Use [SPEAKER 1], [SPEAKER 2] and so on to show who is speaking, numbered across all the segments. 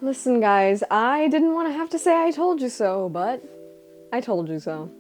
[SPEAKER 1] Listen guys, I didn't want to have to say I told you so, but I told you so.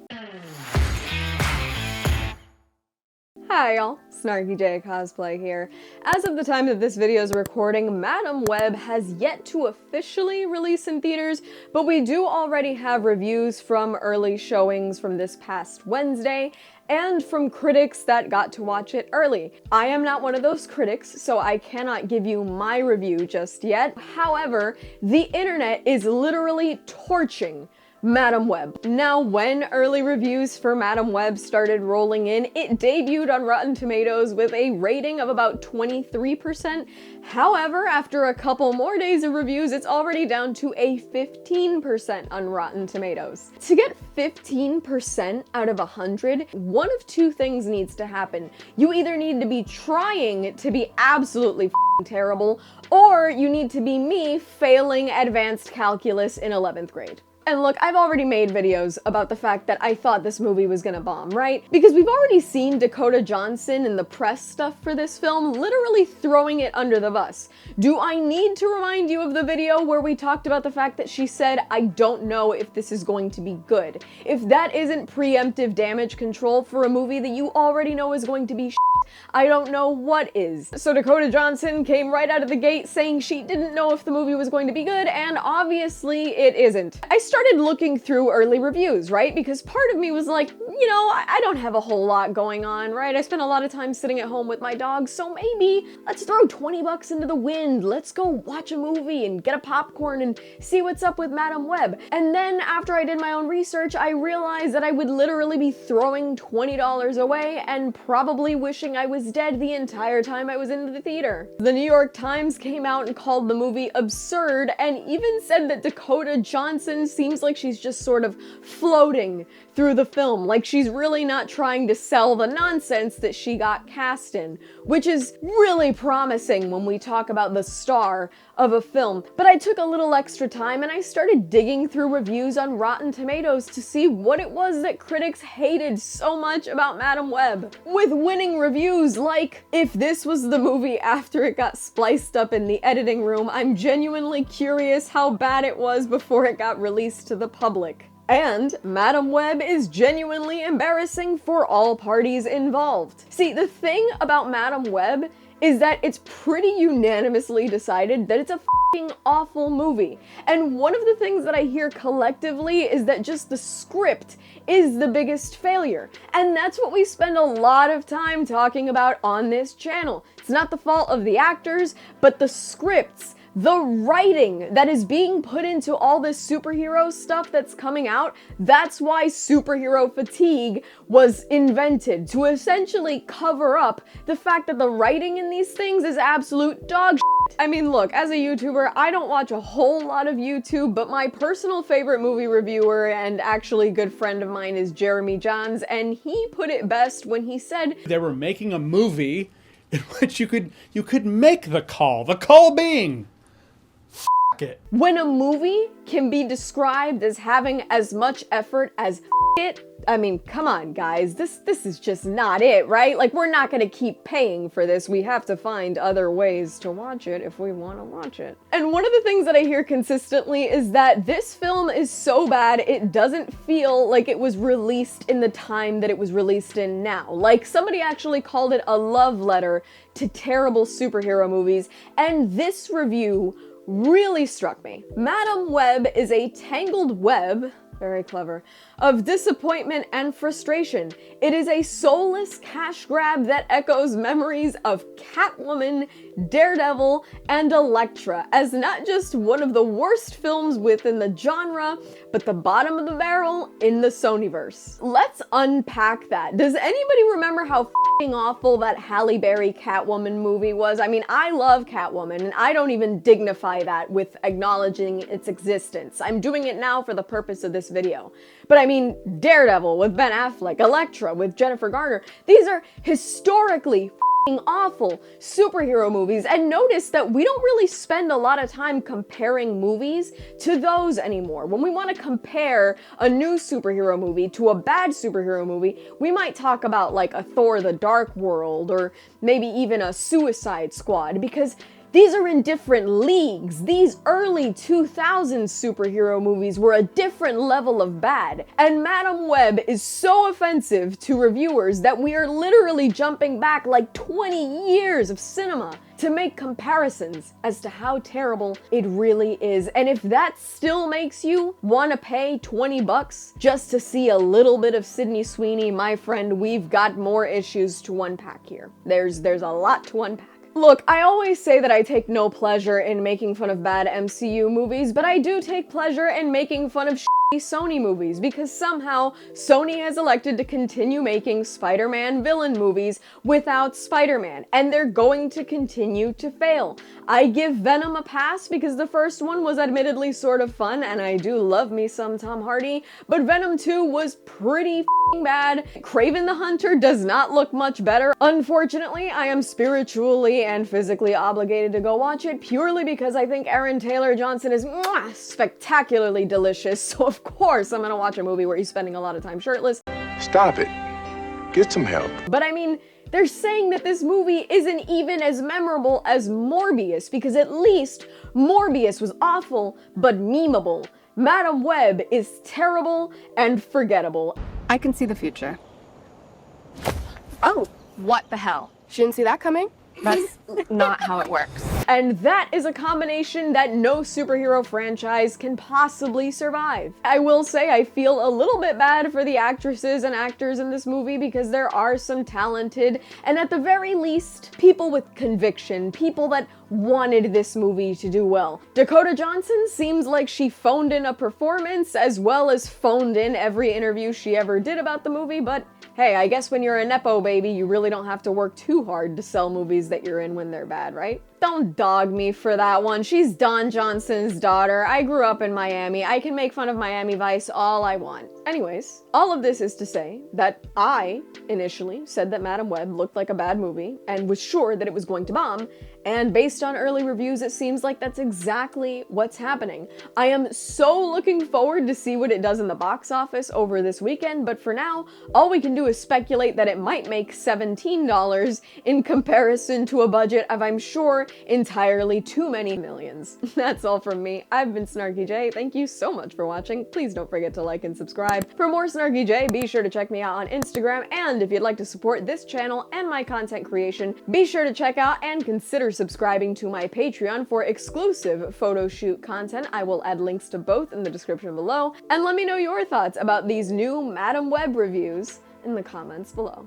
[SPEAKER 1] Hi y'all, SnarkyJay cosplay here. As of the time that this video is recording, Madam Web has yet to officially release in theaters, but we do already have reviews from early showings from this past Wednesday, and from critics that got to watch it early. I am not one of those critics, so I cannot give you my review just yet. However, the internet is literally torching Madam Web. Now, when early reviews for Madam Web started rolling in, it debuted on Rotten Tomatoes with a rating of about 23%. However, after a couple more days of reviews, it's already down to a 15% on Rotten Tomatoes. To get 15% out of 100, one of two things needs to happen. You either need to be trying to be absolutely terrible, or you need to be me failing advanced calculus in 11th grade. And look, I've already made videos about the fact that I thought this movie was gonna bomb, right? Because we've already seen Dakota Johnson in the press stuff for this film literally throwing it under the bus. Do I need to remind you of the video where we talked about the fact that she said, "I don't know if this is going to be good"? If that isn't preemptive damage control for a movie that you already know is going to be I don't know what is. So Dakota Johnson came right out of the gate saying she didn't know if the movie was going to be good, and obviously it isn't. I started looking through early reviews, right? Because part of me was like, you know, I don't have a whole lot going on, right? I spend a lot of time sitting at home with my dog, so maybe let's throw 20 bucks into the wind. Let's go watch a movie and get a popcorn and see what's up with Madam Web. And then after I did my own research, I realized that I would literally be throwing $20 away and probably wishing I was dead the entire time I was in the theater. The New York Times came out and called the movie absurd and even said that Dakota Johnson seems like she's just sort of floating through the film, like she's really not trying to sell the nonsense that she got cast in, which is really promising when we talk about the star of a film. But I took a little extra time and I started digging through reviews on Rotten Tomatoes to see what it was that critics hated so much about Madam Web, with winning reviews like, "If this was the movie after it got spliced up in the editing room, I'm genuinely curious how bad it was before it got released to the public." And Madam Web is genuinely embarrassing for all parties involved. See, the thing about Madam Web is that it's pretty unanimously decided that it's a f***ing awful movie. And one of the things that I hear collectively is that just the script is the biggest failure. And that's what we spend a lot of time talking about on this channel. It's not the fault of the actors, but the scripts. The writing that is being put into all this superhero stuff that's coming out, that's why superhero fatigue was invented, to essentially cover up the fact that the writing in these things is absolute dog shit. I mean, look, as a YouTuber, I don't watch a whole lot of YouTube, but my personal favorite movie reviewer and actually good friend of mine is Jeremy Johns, and he put it best when he said,
[SPEAKER 2] they were making a movie in which you could make the call being it.
[SPEAKER 1] When a movie can be described as having as much effort as it, I mean, come on guys, this is just not it, right? Like, we're not gonna keep paying for this. We have to find other ways to watch it if we want to watch it. And one of the things that I hear consistently is that this film is so bad it doesn't feel like it was released in the time that it was released in now. Like, somebody actually called it a love letter to terrible superhero movies, and this review really struck me. Madam Web is a tangled web, very clever, of disappointment and frustration. It is a soulless cash grab that echoes memories of Catwoman, Daredevil, and Elektra as not just one of the worst films within the genre, but the bottom of the barrel in the Sonyverse. Let's unpack that. Does anybody remember how f***ing awful that Halle Berry Catwoman movie was? I mean, I love Catwoman, and I don't even dignify that with acknowledging its existence. I'm doing it now for the purpose of this video. But I mean, Daredevil with Ben Affleck, Elektra with Jennifer Garner, these are historically f***ing awful superhero movies, and notice that we don't really spend a lot of time comparing movies to those anymore. When we want to compare a new superhero movie to a bad superhero movie, we might talk about like a Thor the Dark World or maybe even a Suicide Squad, because These are in different leagues. These early 2000s superhero movies were a different level of bad. And Madam Web is so offensive to reviewers that we are literally jumping back like 20 years of cinema to make comparisons as to how terrible it really is. And if that still makes you want to pay 20 bucks just to see a little bit of Sydney Sweeney, my friend, we've got more issues to unpack here. There's a lot to unpack. Look, I always say that I take no pleasure in making fun of bad MCU movies, but I do take pleasure in making fun of shitty Sony movies, because somehow Sony has elected to continue making Spider-Man villain movies without Spider-Man, and they're going to continue to fail. I give Venom a pass because the first one was admittedly sort of fun, and I do love me some Tom Hardy, but Venom 2 was pretty bad. Kraven the Hunter does not look much better. Unfortunately, I am spiritually and physically obligated to go watch it purely because I think Aaron Taylor Johnson is spectacularly delicious, so of course I'm gonna watch a movie where he's spending a lot of time shirtless.
[SPEAKER 3] Stop it. Get some help.
[SPEAKER 1] But I mean, they're saying that this movie isn't even as memorable as Morbius, because at least Morbius was awful but memeable. Madam Web is terrible and forgettable.
[SPEAKER 4] I can see the future. Oh, what the hell? She didn't see that coming? That's not how it works.
[SPEAKER 1] And that is a combination that no superhero franchise can possibly survive. I will say I feel a little bit bad for the actresses and actors in this movie, because there are some talented and at the very least people with conviction, people that wanted this movie to do well. Dakota Johnson seems like she phoned in a performance as well as phoned in every interview she ever did about the movie, but hey, I guess when you're a Nepo baby, you really don't have to work too hard to sell movies that you're in when they're bad, right? Don't dog me for that one. She's Don Johnson's daughter. I grew up in Miami. I can make fun of Miami Vice all I want. Anyways, all of this is to say that I initially said that Madam Web looked like a bad movie and was sure that it was going to bomb, and based on early reviews, it seems like that's exactly what's happening. I am so looking forward to see what it does in the box office over this weekend, but for now, all we can do is speculate that it might make $17 in comparison to a budget of, I'm sure, entirely too many millions. That's all from me. I've been SnarkyJay. Thank you so much for watching. Please don't forget to like and subscribe. For more SnarkyJay, be sure to check me out on Instagram, and if you'd like to support this channel and my content creation, be sure to check out and consider subscribing to my Patreon for exclusive photo shoot content. I will add links to both in the description below, and let me know your thoughts about these new Madam Web reviews in the comments below.